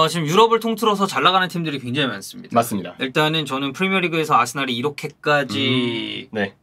지금 유럽을 통틀어서 잘 나가는 팀들이 굉장히 많습니다. 맞습니다. 일단은 저는 프리미어리그에서 아스날이 이렇게까지 네.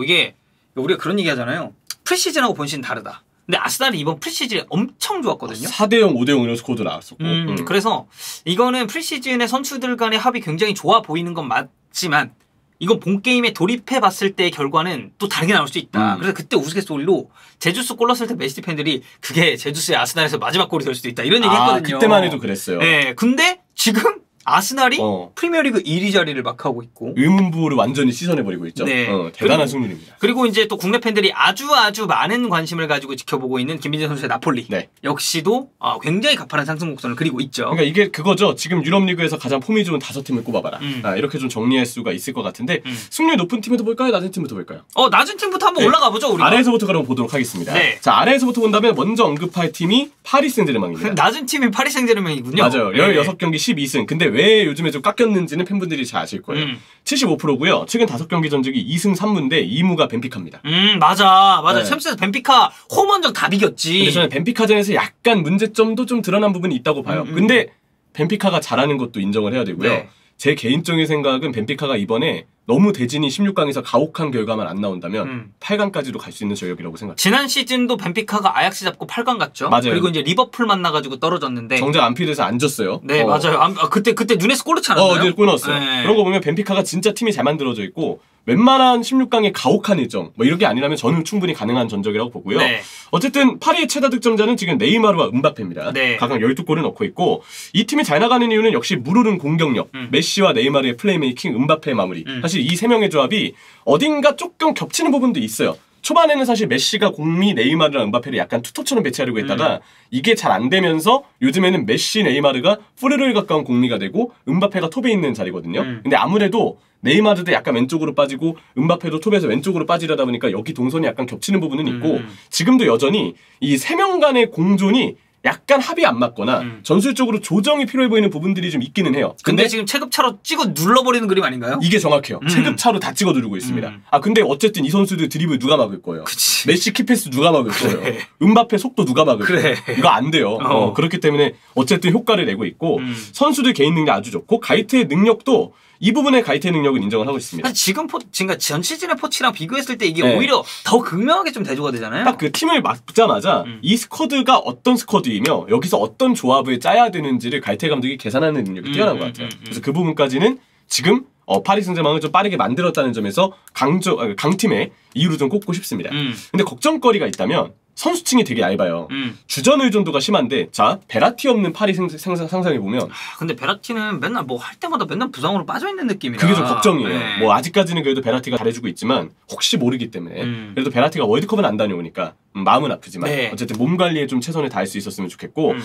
이게 우리가 그런 얘기 하잖아요. 프리시즌하고 본시즌 다르다. 근데 아스날이 이번 프리시즌에 엄청 좋았거든요. 4대0, 5대0 이런 스코어도 나왔었고. 그래서 이거는 프리시즌의 선수들 간의 합이 굉장히 좋아 보이는 건 맞지만 이건 본게임에 돌입해봤을 때의 결과는 또 다르게 나올 수 있다. 그래서 그때 우스갯소리로 제주스 골 넣었을 때 맨시티 팬들이 그게 제주스의 아스날에서 마지막 골이 될 수도 있다. 이런 얘기 했거든요. 그때만 해도 그랬어요. 네, 근데 지금 아스날이 프리미어리그 1위 자리를 막하고 있고 의문부를 완전히 씻어내버리고 있죠. 네. 대단한 승률입니다. 그리고 이제 또 국내 팬들이 아주 많은 관심을 가지고 지켜보고 있는 김민재 선수의 나폴리 역시도 굉장히 가파른 상승 곡선을 그리고 있죠. 그러니까 이게 그거죠. 지금 유럽 리그에서 가장 폼이 좋은 5팀을 꼽아봐라. 이렇게 좀 정리할 수가 있을 것 같은데 승률 높은 팀부터 볼까요? 낮은 팀부터 볼까요? 낮은 팀부터 한번 올라가보죠. 우리가. 아래에서부터 그럼 보도록 하겠습니다. 네. 자, 아래에서부터 본다면 먼저 언급할 팀이 파리 생제르맹입니다. 낮은 팀이 파리 생제르맹이군요. 맞아요. 16경기 12승. 근데 왜 요즘에 좀 깎였는지는 팬분들이 잘 아실 거예요. 75%고요. 최근 5경기 전적이 2승 3무인데 2무가 벤피카입니다. 맞아. 챔스에서 벤피카 홈원정 다 비겼지. 근데 저는 벤피카전에서 약간 문제점도 좀 드러난 부분이 있다고 봐요. 근데 벤피카가 잘하는 것도 인정을 해야 되고요. 네. 제 개인적인 생각은 벤피카가 이번에 너무 대진이 16강에서 가혹한 결과만 안 나온다면 8강까지도 갈 수 있는 전력이라고 생각해요. 지난 시즌도 벤피카가 아약스 잡고 8강 갔죠. 맞아요. 그리고 이제 리버풀 만나가지고 떨어졌는데 정작 안필드에서 안 졌어요. 네, 맞아요. 그때 누네스 골 넣지 않았나요? 네, 골 넣었어요. 네. 그런 거 보면 벤피카가 진짜 팀이 잘 만들어져 있고 웬만한 16강의 가혹한 일정 뭐 이런 게 아니라면 저는 충분히 가능한 전적이라고 보고요. 네. 어쨌든 파리의 최다 득점자는 지금 네이마르와 음바페입니다. 네. 각각 12골을 넣고 있고 이 팀이 잘 나가는 이유는 역시 무르른 공격력, 메시와 네이마르의 플레이메이킹, 음바페의 마무리. 사실 이 세 명의 조합이 어딘가 조금 겹치는 부분도 있어요. 초반에는 사실 메시가 공미, 네이마르랑 음바페를 약간 투톱처럼 배치하려고 했다가 이게 잘 안 되면서 요즘에는 메시, 네이마르가 푸르르에 가까운 공미가 되고 음바페가 톱에 있는 자리거든요. 근데 아무래도 네이마르도 약간 왼쪽으로 빠지고 음바페도 톱에서 왼쪽으로 빠지려다 보니까 여기 동선이 약간 겹치는 부분은 있고 지금도 여전히 이 세 명 간의 공존이 약간 합이 안 맞거나 전술적으로 조정이 필요해 보이는 부분들이 좀 있기는 해요. 근데 지금 체급차로 찍어 눌러버리는 그림 아닌가요? 이게 정확해요. 체급차로 다 찍어 누르고 있습니다. 근데 어쨌든 이 선수들 드리블 누가 막을 거예요? 그치. 메시 키패스 누가 막을 거예요? 음바페 속도 누가 막을 거예요? 이거 안 돼요. 그렇기 때문에 어쨌든 효과를 내고 있고 선수들 개인 능력 아주 좋고 가이트의 능력도 이 부분에 가이트의 능력은 인정을 하고 있습니다. 사실 지금 전 시즌의 포치랑 비교했을 때 이게 오히려 더 극명하게 좀 대조가 되잖아요. 딱 그 팀을 맡자마자 이 스쿼드가 어떤 스쿼드이며 여기서 어떤 조합을 짜야 되는지를 가이트 감독이 계산하는 능력이 뛰어난 것 같아요. 그래서 그 부분까지는 지금 파리 생제르맹을 좀 빠르게 만들었다는 점에서 강팀의 이유로 좀 꼽고 싶습니다. 근데 걱정거리가 있다면 선수층이 되게 얇아요. 주전 의존도가 심한데 자 베라티 없는 파리 상상해보면 근데 베라티는 맨날 뭐 할 때마다 맨날 부상으로 빠져있는 느낌이라 그게 좀 걱정이에요. 네. 뭐 아직까지는 그래도 베라티가 잘해주고 있지만 혹시 모르기 때문에 그래도 베라티가 월드컵은 안 다녀오니까 마음은 아프지만 어쨌든 몸 관리에 좀 최선을 다할 수 있었으면 좋겠고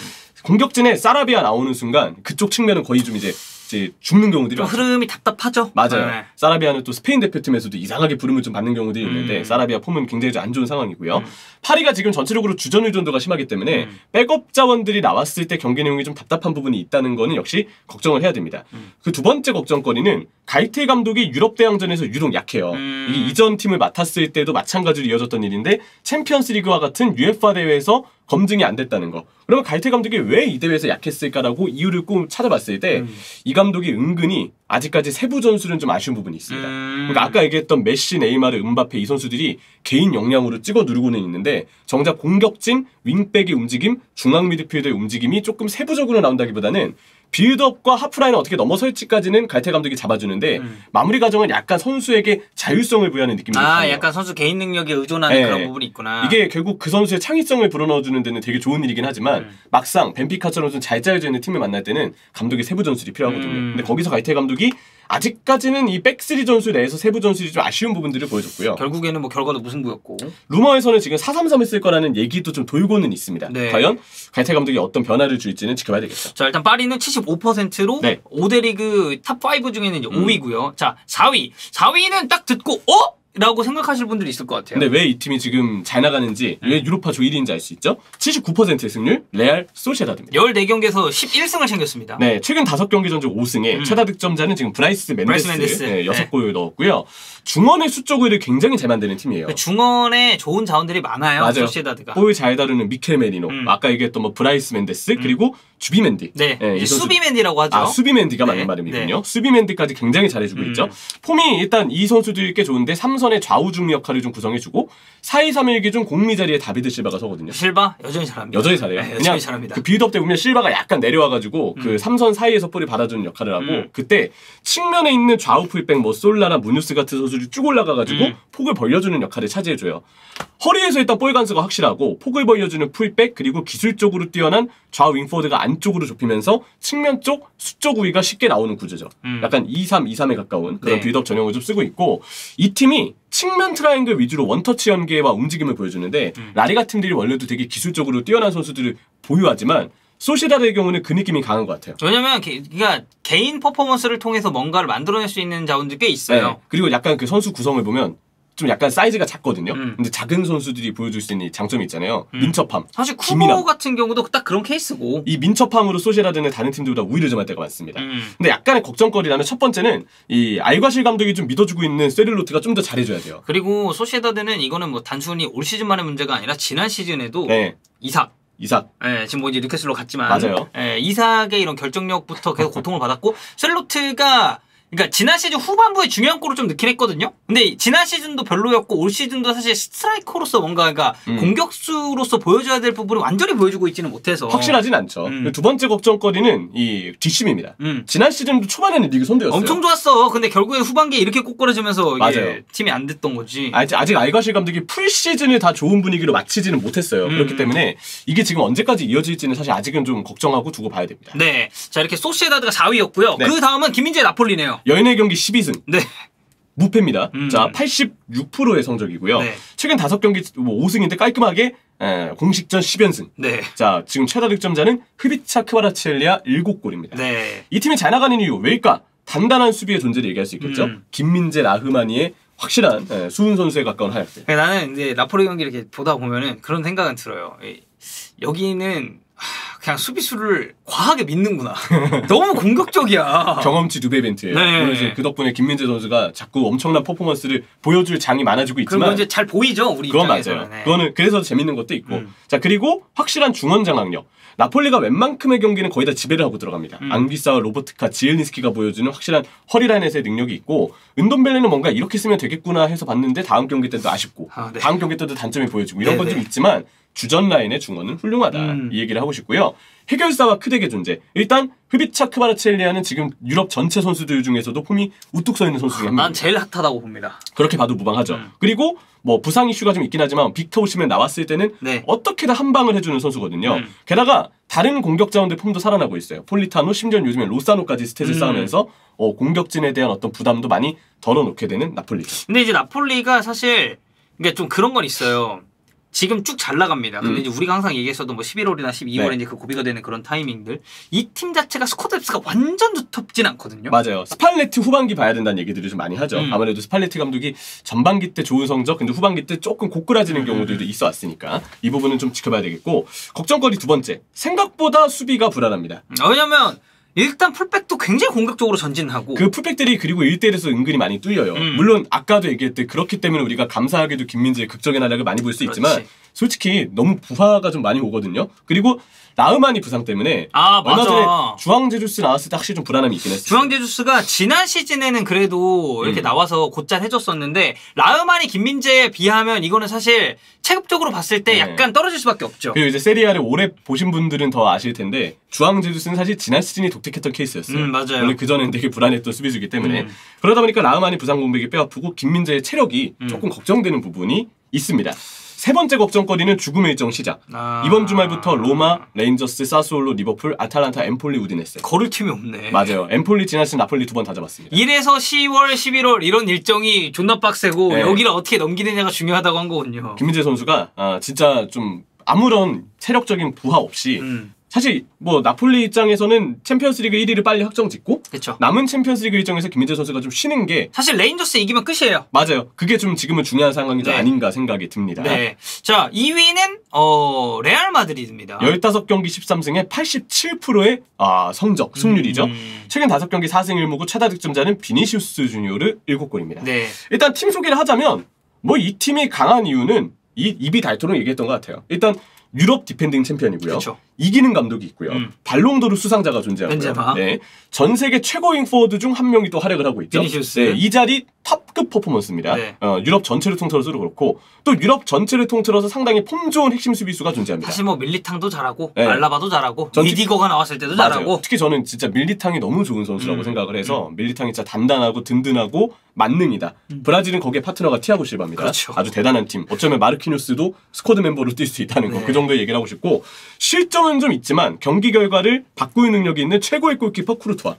공격진에 사라비아 나오는 순간 그쪽 측면은 거의 좀 이제 죽는 경우들이 많죠. 흐름이 답답하죠. 맞아요. 네. 사라비아는 또 스페인 대표팀에서도 이상하게 부름을 좀 받는 경우들이 있는데 사라비아 폼은 굉장히 좀 안 좋은 상황이고요. 파리가 지금 전체적으로 주전 의존도가 심하기 때문에 백업 자원들이 나왔을 때 경기 내용이 좀 답답한 부분이 있다는 거는 역시 걱정을 해야 됩니다. 그 두 번째 걱정거리는 가이테 감독이 유럽 대항전에서 유독 약해요. 이게 이전 팀을 맡았을 때도 마찬가지로 이어졌던 일인데 챔피언스 리그와 같은 UEFA 대회에서 검증이 안 됐다는 거. 그러면 가이테 감독이 왜 이 대회에서 약했을까라고 이유를 꼭 찾아봤을 때 이 감독이 은근히 아직까지 세부 전술은 좀 아쉬운 부분이 있습니다. 그러니까 아까 얘기했던 메시, 네이마르, 음바페 이 선수들이 개인 역량으로 찍어 누르고는 있는데 정작 공격진, 윙백의 움직임, 중앙 미드필더의 움직임이 조금 세부적으로 나온다기보다는 빌드업과 하프라인을 어떻게 넘어설지까지는 가이테 감독이 잡아주는데 마무리 과정은 약간 선수에게 자율성을 부여하는 느낌이 들어요. 약간 선수 개인 능력에 의존하는 그런 부분이 있구나. 이게 결국 그 선수의 창의성을 불어넣어주는 데는 되게 좋은 일이긴 하지만 막상 벤피카처럼 좀 잘 짜여져 있는 팀을 만날 때는 감독의 세부 전술이 필요하거든요. 근데 거기서 가이테 감독이 아직까지는 이 백스리 전술 내에서 세부 전술이 좀 아쉬운 부분들을 보여줬고요. 결국에는 뭐 결과도 무승부였고. 루머에서는 지금 4-3-3을 쓸 거라는 얘기도 좀 돌고는 있습니다. 네. 과연 가이테 감독이 어떤 변화를 줄지는 지켜봐야 되겠죠. 자, 일단 파리는 75%로 네. 5대 리그 탑5 중에는 이제 5위고요. 자, 4위. 4위는 딱 듣고 라고 생각하실 분들이 있을 것 같아요. 근데 왜 이 팀이 지금 잘 나가는지, 왜 유로파조 1위인지 알 수 있죠? 79%의 승률, 레알 소시에다드입니다. 14경기에서 11승을 챙겼습니다. 네, 최근 5경기 전적 5승에 최다 득점자는 지금 브라이스 맨데스. 네, 6골을 넣었고요. 중원의 수적 우위를 굉장히 잘 만드는 팀이에요. 중원에 좋은 자원들이 많아요. 맞아요. 소시에다드가. 볼 잘 다루는 미켈 메리노, 아까 얘기했던 뭐 브라이스 맨데스, 그리고 주비멘디. 네, 이제 수비맨디라고 하죠. 아, 수비멘디가 맞는 네. 말이군요. 네. 수비멘디까지 굉장히 잘해주고 있죠. 폼이 일단 이 선수들이 꽤 좋은데 3선의 좌우 중미 역할을 좀 구성해주고 4-2-3-1 기준 공미 자리에 다비드 실바가 서거든요. 실바 여전히 잘합니다. 여전히 잘해요. 네, 그냥 여전히 잘합니다. 그 빌드업 때 보면 실바가 약간 내려와가지고 그 3선 사이에서 볼을 받아주는 역할을 하고 그때 측면에 있는 좌우 풀백 뭐 솔라나 무뉴스 같은 선수들이 쭉 올라가가지고 폭을 벌려주는 역할을 차지해줘요. 허리에서 일단 볼 간수가 확실하고 폭을 벌려주는 풀백 그리고 기술적으로 뛰어난 좌우 윙포드가 안쪽으로 좁히면서 측면 쪽 수적 우위가 쉽게 나오는 구조죠. 약간 2-3-2-3에 가까운 그런 네. 빌드업 전형을 좀 쓰고 있고 이 팀이 측면 트라이앵글 위주로 원터치 연계와 움직임을 보여주는데 라리가 팀들이 원래도 되게 기술적으로 뛰어난 선수들을 보유하지만 소시에다드의 경우는 그 느낌이 강한 것 같아요. 왜냐면 그러니까 개인 퍼포먼스를 통해서 뭔가를 만들어낼 수 있는 자원들이 꽤 있어요. 네. 그리고 약간 그 선수 구성을 보면 좀 약간 사이즈가 작거든요. 근데 작은 선수들이 보여줄 수 있는 장점이 있잖아요. 민첩함. 사실 쿠보 기민함. 같은 경우도 딱 그런 케이스고. 이 민첩함으로 소시에다드는 다른 팀들보다 우위를 점할 때가 많습니다. 근데 약간의 걱정거리라면 첫 번째는 이 알과실 감독이 좀 믿어주고 있는 세릴로트가 좀 더 잘해줘야 돼요. 그리고 소시에다드는 이거는 뭐 단순히 올 시즌만의 문제가 아니라 지난 시즌에도 네. 이삭. 지금 뭐 이제 뉴캐슬로 갔지만. 맞아요. 이삭의 이런 결정력부터 계속 고통을 받았고 세릴로트가 그러니까 지난 시즌 후반부에 중요한 골을 좀 넣긴 했거든요. 근데 지난 시즌도 별로였고 올 시즌도 사실 스트라이커로서 뭔가 그러니까 공격수로서 보여줘야 될 부분을 완전히 보여주고 있지는 못해서 확실하진 않죠. 두 번째 걱정거리는 이 뒷심입니다. 지난 시즌도 초반에는 리그 선두였어요. 엄청 좋았어. 근데 결국에 후반기에 이렇게 꼬꾸라지면서 이게 맞아요. 팀이 안 됐던 거지. 아직 알과실 감독이 풀 시즌을 다 좋은 분위기로 마치지는 못했어요. 그렇기 때문에 이게 지금 언제까지 이어질지는 사실 아직은 좀 걱정하고 두고 봐야 됩니다. 네. 자, 이렇게 소시에다드가 4위였고요. 네. 그 다음은 김민재 나폴리네요. 14경기 12승. 네. 무패입니다. 자, 86%의 성적이고요. 네. 최근 5경기 5승인데 깔끔하게 공식전 10연승. 네. 자, 지금 최다 득점자는 흐비차 크바라첼리아 7골입니다. 네. 이 팀이 잘 나가는 이유 왜일까? 단단한 수비의 존재를 얘기할 수 있겠죠. 김민재, 라흐마니의 확실한 수훈 선수에 가까운 활약들. 나는 이제 나폴리 경기 이렇게 보다 보면은 그런 생각은 들어요. 여기는 그냥 수비수를 과하게 믿는구나. 너무 공격적이야. 경험치 2배 이벤트예요. 네. 그래서 그 덕분에 김민재 선수가 자꾸 엄청난 퍼포먼스를 보여줄 장이 많아지고 그런 건 있지만 이제 잘 보이죠, 우리 그건 입장에서는. 맞아요. 네. 그거는 그래서 재밌는 것도 있고. 자, 그리고 확실한 중원 장악력. 나폴리가 웬만큼의 경기는 거의 다 지배를 하고 들어갑니다. 앙기사와 로버트카, 지엘니스키가 보여주는 확실한 허리라인에서의 능력이 있고 은돔벨레는 뭔가 이렇게 쓰면 되겠구나 해서 봤는데 다음 경기 때도 아쉽고 네. 다음 경기 때도 단점이 보여지고 이런 건 네, 좀 네. 있지만 주전 라인의 중원은 훌륭하다. 이 얘기를 하고 싶고요. 해결사와 크덱의 존재. 일단 흐비차 크바라첼리아는 지금 유럽 전체 선수들 중에서도 폼이 우뚝 서 있는 선수 중에 한 난 명입니다. 제일 핫하다고 봅니다. 그렇게 봐도 무방하죠. 그리고 뭐 부상 이슈가 좀 있긴 하지만 빅터 오시면 나왔을 때는 네. 어떻게든 한 방을 해주는 선수거든요. 게다가 다른 공격 자원들 폼도 살아나고 있어요. 폴리타노, 심지어 요즘에 로사노까지 스탯을 쌓으면서 공격진에 대한 어떤 부담도 많이 덜어놓게 되는 나폴리죠. 근데 이제 나폴리가 사실 그러니까 좀 그런 건 있어요. 지금 쭉 잘 나갑니다. 근데 이제 우리가 항상 얘기했었던 뭐 11월이나 12월에 네. 이제 그 고비가 되는 그런 타이밍들. 이 팀 자체가 스쿼드 뎁스가 완전 두텁진 않거든요. 맞아요. 스팔레티 후반기 봐야 된다는 얘기들을 좀 많이 하죠. 아무래도 스팔레티 감독이 전반기 때 좋은 성적, 근데 후반기 때 조금 고꾸라지는 경우들도 있어 왔으니까 이 부분은 좀 지켜봐야 되겠고 걱정거리 두 번째. 생각보다 수비가 불안합니다. 왜냐면 일단 풀백도 굉장히 공격적으로 전진하고 그 풀백들이 그리고 1대1에서 은근히 많이 뚫려요. 물론 아까도 얘기했듯 그렇기 때문에 우리가 감사하게도 김민재의 극적인 활약을 많이 볼 수 있지만 그렇지. 솔직히 너무 부하가 좀 많이 오거든요. 그리고 라흐마니 부상 때문에 아, 얼마 맞아. 전에 주앙제주스 나왔을 때 확실히 좀 불안함이 있긴 했어요. 중앙제주스가 지난 시즌에는 그래도 이렇게 나와서 곧잘 해줬었는데 라흐마니 김민재에 비하면 이거는 사실 체급적으로 봤을 때 네. 약간 떨어질 수밖에 없죠. 그리고 이제 세리아를 오래 보신 분들은 더 아실 텐데 주앙제주스는 사실 지난 시즌이 독특했던 케이스였어요. 맞아요. 원래 그전엔 되게 불안했던 수비수이기 때문에 그러다 보니까 라흐마니 부상 공백이 뼈아프고 김민재의 체력이 조금 걱정되는 부분이 있습니다. 세 번째 걱정거리는 죽음의 일정 시작. 이번 주말부터 로마, 레인저스, 사스올로, 리버풀, 아탈란타, 엠폴리, 우디네스. 걸을 팀이 없네. 맞아요. 엠폴리 지난 시즌 나폴리 2번 다 잡았습니다. 이래서 10월, 11월 이런 일정이 존나 빡세고 네. 여기를 어떻게 넘기느냐가 중요하다고 한 거거든요. 김민재 선수가 진짜 좀 아무런 체력적인 부하 없이 사실 뭐 나폴리 입장에서는 챔피언스리그 1위를 빨리 확정짓고 그쵸. 남은 챔피언스리그 일정에서 김민재 선수가 좀 쉬는 게 사실 레인저스 이기면 끝이에요. 맞아요. 그게 좀 지금은 중요한 상황이 네. 아닌가 생각이 듭니다. 네. 자, 2위는 레알 마드리드입니다. 15경기 13승에 87%의 성적, 승률이죠. 최근 5경기 4승 1무고 최다 득점자는 비니시우스 주니어르 7골입니다. 네. 일단 팀 소개를 하자면 뭐 이 팀이 강한 이유는 입이 닳도록 얘기했던 것 같아요. 일단 유럽 디펜딩 챔피언이고요. 그쵸. 이기는 감독이 있고요. 발롱도르 수상자가 존재하고요. 벤제마. 네. 전 세계 최고인 포워드 중 한 명이 또 활약을 하고 있죠. 비니시우스. 네, 이 자리 탑급 퍼포먼스입니다. 네. 유럽 전체를 통틀어서도 그렇고 또 유럽 전체를 통틀어서 상당히 폼 좋은 핵심 수비수가 존재합니다. 사실 뭐 밀리탕도 잘하고 네. 알라바도 잘하고 전 리디거가 나왔을 때도 맞아요. 잘하고 특히 저는 진짜 밀리탕이 너무 좋은 선수라고 생각을 해서 밀리탕이 진짜 단단하고 든든하고 만능이다. 브라질은 거기에 파트너가 티아고 실바입니다. 그렇죠. 아주 대단한 팀. 어쩌면 마르키뉴스도 스쿼드 멤버로 뛸 수 있다는 거. 네. 그 정도의 얘기를 하고 싶고 실점은 좀 있지만 경기 결과를 바꾸는 능력이 있는 최고의 골키퍼 쿠르투아.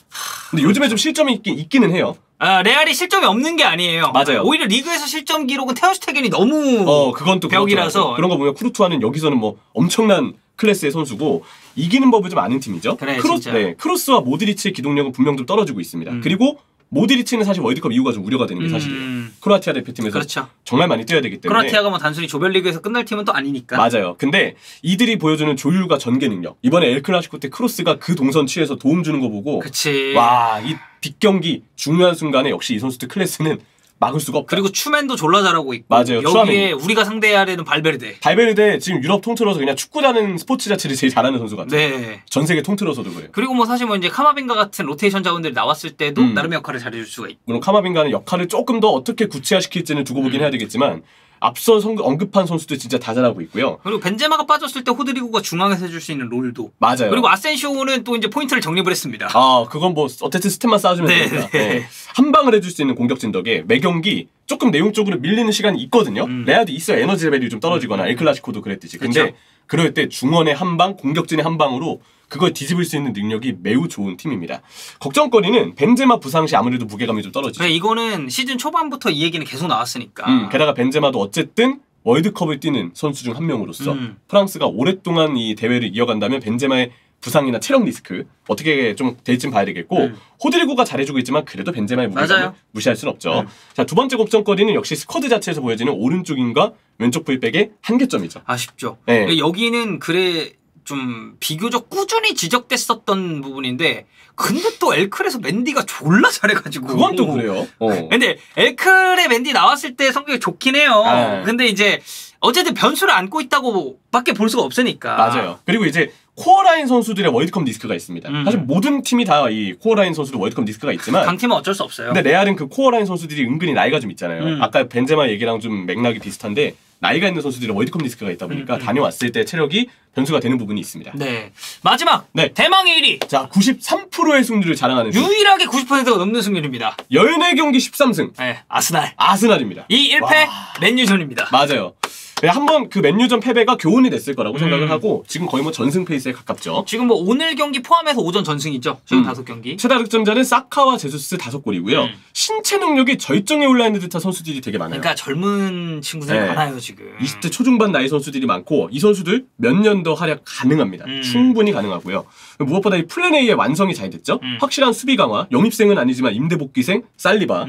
근데 요즘에 좀 실점이 있기는 해요. 레알이 실점이 없는 게 아니에요. 맞아요. 오히려 리그에서 실점 기록은 테어슈테겐이 너무 그건 또 벽이라서 그런 거 보면 쿠르투아는 여기서는 뭐 엄청난 클래스의 선수고 이기는 법을 좀 아는 팀이죠. 그래, 진짜. 크로스와 모드리치의 기동력은 분명 좀 떨어지고 있습니다. 그리고 모드리치는 사실 월드컵 이후가 좀 우려가 되는 게 사실이에요. 크로아티아 대표팀에서 그렇죠. 정말 많이 뛰어야 되기 때문에. 크로아티아가 뭐 단순히 조별리그에서 끝날 팀은 또 아니니까. 맞아요. 근데 이들이 보여주는 조율과 전개 능력. 이번에 엘클라시코 때 크로스가 그 동선 취해서 도움 주는 거 보고 그치. 와, 이 빅경기 중요한 순간에 역시 이 선수들 클래스는 막을 수가 없다. 그리고 추맨도 졸라 잘하고 있고. 맞아요. 여기에 추아멘. 우리가 상대해야 되는 발베르데. 발베르데 지금 유럽 통틀어서 그냥 축구라는 스포츠 자체를 제일 잘하는 선수 같아요. 네. 전 세계 통틀어서도 그래요. 그리고 뭐 사실 뭐 이제 카마빈가 같은 로테이션 자원들이 나왔을 때도 나름의 역할을 잘해줄 수가 있고. 물론 카마빈가는 역할을 조금 더 어떻게 구체화시킬지는 두고 보긴 해야 되겠지만 앞서 언급한 선수들 진짜 다 잘하고 있고요. 그리고 벤제마가 빠졌을 때 호드리고가 중앙에서 해줄 수 있는 롤도. 맞아요. 그리고 아센시오는 또 이제 포인트를 정립을 했습니다. 그건 뭐 어쨌든 스텝만 쌓아주면 네, 되니까. 네. 네. 한 방을 해줄 수 있는 공격진 덕에 매 경기 조금 내용적으로 밀리는 시간이 있거든요. 레알도 있어야 에너지 레벨이 좀 떨어지거나 엘클라시코도 그랬듯이. 근데 그쵸? 그럴 때 중원의 한 방, 공격진의 한 방으로 그걸 뒤집을 수 있는 능력이 매우 좋은 팀입니다. 걱정거리는 벤제마 부상 시 아무래도 무게감이 좀 떨어지죠. 그래, 이거는 시즌 초반부터 이 얘기는 계속 나왔으니까. 게다가 벤제마도 어쨌든 월드컵을 뛰는 선수 중 한 명으로서 프랑스가 오랫동안 이 대회를 이어간다면 벤제마의 부상이나 체력 리스크 어떻게 좀 될진 봐야 되겠고 호드리고가 잘해주고 있지만 그래도 벤제마의 무게감을 맞아요. 무시할 수는 없죠. 자, 두 번째 걱정거리는 역시 스쿼드 자체에서 보여지는 오른쪽인과 왼쪽 풀백의 한계점이죠. 아쉽죠. 네. 여기는 그래 좀 비교적 꾸준히 지적됐었던 부분인데 근데 또 엘클에서 맨디가 졸라 잘해가지고 그건 또 그래요. 근데 엘클에 맨디 나왔을 때 성격이 좋긴 해요. 근데 이제 어쨌든 변수를 안고 있다고 밖에 볼 수가 없으니까. 맞아요. 그리고 이제 코어라인 선수들의 월드컵 리스크가 있습니다. 사실 모든 팀이 다 이 코어라인 선수들 월드컵 리스크가 있지만 강팀은 어쩔 수 없어요. 근데 레알은 그 코어라인 선수들이 은근히 나이가 좀 있잖아요. 아까 벤제마 얘기랑 좀 맥락이 비슷한데 나이가 있는 선수들의 월드컵 리스크가 있다 보니까 다녀왔을 때 체력이 변수가 되는 부분이 있습니다. 네. 마지막 네. 대망의 1위. 자, 93%의 승률을 자랑하는 팀. 유일하게 90%가 넘는 승률입니다. 14경기 13승. 네, 아스날. 아스날입니다. 이 1패 맨유전입니다. 맞아요. 한번 그 맨유전 패배가 교훈이 됐을 거라고 생각을 하고 지금 거의 뭐 전승 페이스에 가깝죠. 지금 뭐 오늘 경기 포함해서 오전 전승이죠. 지금 5경기. 최다 득점자는 사카와 제수스 5골이고요. 신체 능력이 절정에 올라있는 듯한 선수들이 되게 많아요. 그러니까 젊은 친구들이 네. 많아요 지금. 20대 초중반 나이 선수들이 많고 이 선수들 몇 년 더 활약 가능합니다. 충분히 가능하고요. 무엇보다 이 플랜 A의 완성이 잘 됐죠. 확실한 수비 강화, 영입생은 아니지만 임대 복귀생 살리바,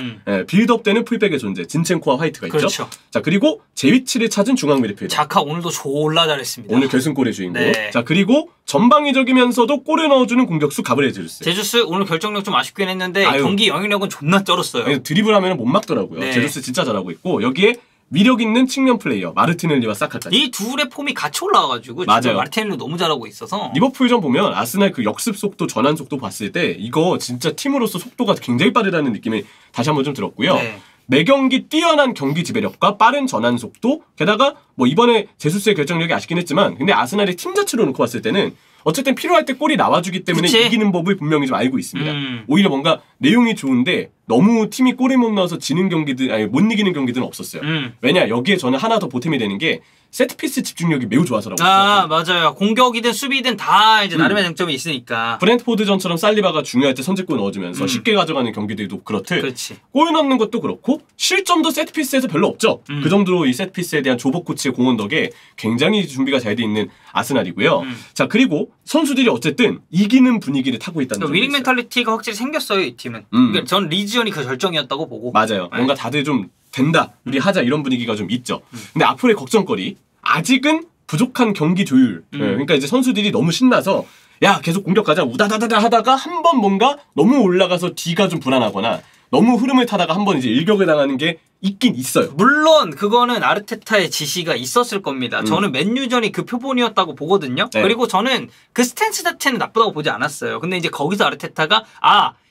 빌드업되는 풀백의 존재, 진첸코와 화이트가 있죠. 그렇죠. 자, 그리고 제 위치를 찾은 중앙 미드필더. 자카 오늘도 졸라 잘했습니다. 오늘 결승골의 주인공. 네. 자, 그리고 전방위적이면서도 골을 넣어주는 공격수 가브리엘 제주스. 제주스 오늘 결정력 좀 아쉽긴 했는데 아유. 경기 영향력은 존나 쩔었어요. 드리블하면 못 막더라고요. 네. 제주스 진짜 잘하고 있고 여기에 위력 있는 측면 플레이어 마르티넬리와 사카까지. 이 둘의 폼이 같이 올라와가지고 맞아요. 지금 마르티넬리 너무 잘하고 있어서 리버풀전 보면 아스날 그 역습 속도, 전환 속도 봤을 때 이거 진짜 팀으로서 속도가 굉장히 빠르다는 느낌이 다시 한번 좀 들었고요. 네. 매 경기 뛰어난 경기 지배력과 빠른 전환 속도, 게다가 뭐 이번에 제수스의 결정력이 아쉽긴 했지만 근데 아스날의 팀 자체로 놓고 봤을 때는 어쨌든 필요할 때 골이 나와주기 때문에 그치? 이기는 법을 분명히 좀 알고 있습니다. 오히려 뭔가 내용이 좋은데 너무 팀이 골을 못 넣어서 지는 경기들, 아니 못 이기는 경기들은 없었어요. 왜냐, 여기에 저는 하나 더 보탬이 되는 게 세트피스 집중력이 매우 좋아서라고. 아 맞아요. 공격이든 수비든 다 이제 나름의 장점이 있으니까. 브랜트포드전처럼 살리바가 중요할 때 선제골 넣어주면서 쉽게 가져가는 경기들도 그렇듯 그렇지. 골 넣는 것도 그렇고 실점도 세트피스에서 별로 없죠. 그 정도로 이 세트피스에 대한 조복 코치의 공헌 덕에 굉장히 준비가 잘 돼 있는 아스날이고요. 자, 그리고 선수들이 어쨌든 이기는 분위기를 타고 있다는 점이 위닝 있어요. 멘탈리티가 확실히 생겼어요, 이 팀은. 그러니까 전 리지언이 그 절정이었다고 보고. 맞아요. 네. 뭔가 다들 좀 된다, 우리 하자 이런 분위기가 좀 있죠. 근데 앞으로의 걱정거리 아직은 부족한 경기 조율. 그러니까 이제 선수들이 너무 신나서 야 계속 공격하자 우다다다다 하다가 한 번 뭔가 너무 올라가서 뒤가 좀 불안하거나 너무 흐름을 타다가 한 번 이제 일격을 당하는 게 있긴 있어요. 물론 그거는 아르테타의 지시가 있었을 겁니다. 저는 맨유전이 그 표본이었다고 보거든요. 네. 그리고 저는 그 스탠스 자체는 나쁘다고 보지 않았어요. 근데 이제 거기서 아르테타가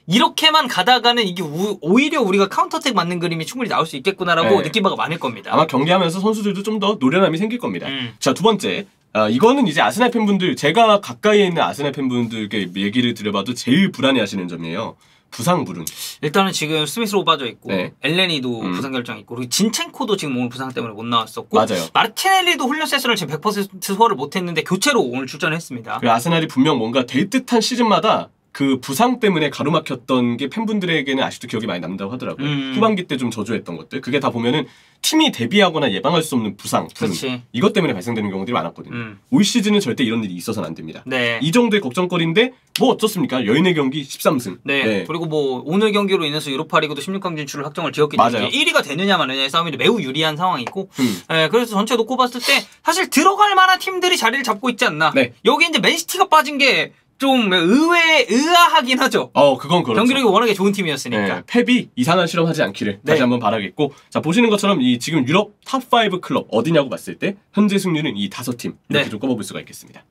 이렇게만 가다가는 이게 오히려 우리가 카운터택 맞는 그림이 충분히 나올 수 있겠구나라고 네. 느낀 바가 많을 겁니다. 아마 경기하면서 선수들도 좀 더 노련함이 생길 겁니다. 자, 두 번째. 이거는 이제 아스날 팬분들, 제가 가까이에 있는 아스날 팬분들께 얘기를 드려봐도 제일 불안해하시는 점이에요. 부상 불운. 일단은 지금 스미스로 빠져 있고 네. 엘레니도 부상 결정 있고 그리고 진첸코도 지금 오늘 부상 때문에 못 나왔었고 맞아요. 마르티넬리도 훈련 세션을 지금 100% 소화를 못했는데 교체로 오늘 출전했습니다. 그리고 아스날이 분명 뭔가 될 듯한 시즌마다 그 부상 때문에 가로막혔던 게 팬분들에게는 아직도 기억이 많이 남는다고 하더라고요. 후반기 때 좀 저조했던 것들. 그게 다 보면은 팀이 대비하거나 예방할 수 없는 부상, 불운. 그렇지. 이것 때문에 발생되는 경우들이 많았거든요. 올 시즌은 절대 이런 일이 있어서는 안 됩니다. 네. 이 정도의 걱정거리인데 뭐 어쩌습니까? 여인의 경기 13승. 네. 그리고 뭐 오늘 경기로 인해서 유로파리그도 16강 진출을 확정을 지었기 때문에 맞아요. 1위가 되느냐 마느냐의 싸움이 매우 유리한 상황이고 네, 그래서 전체 놓고 봤을 때 사실 들어갈 만한 팀들이 자리를 잡고 있지 않나. 네. 여기 이제 맨시티가 빠진 게 좀 의아하긴 하죠. 그건 그렇죠. 경기력이 워낙에 좋은 팀이었으니까. 네, 펩이 이상한 실험하지 않기를 네. 다시 한번 바라겠고, 자 보시는 것처럼 이 지금 유럽 탑5 클럽 어디냐고 봤을 때 현재 승률은 이 5팀 이렇게 네. 좀 꼽아볼 수가 있겠습니다.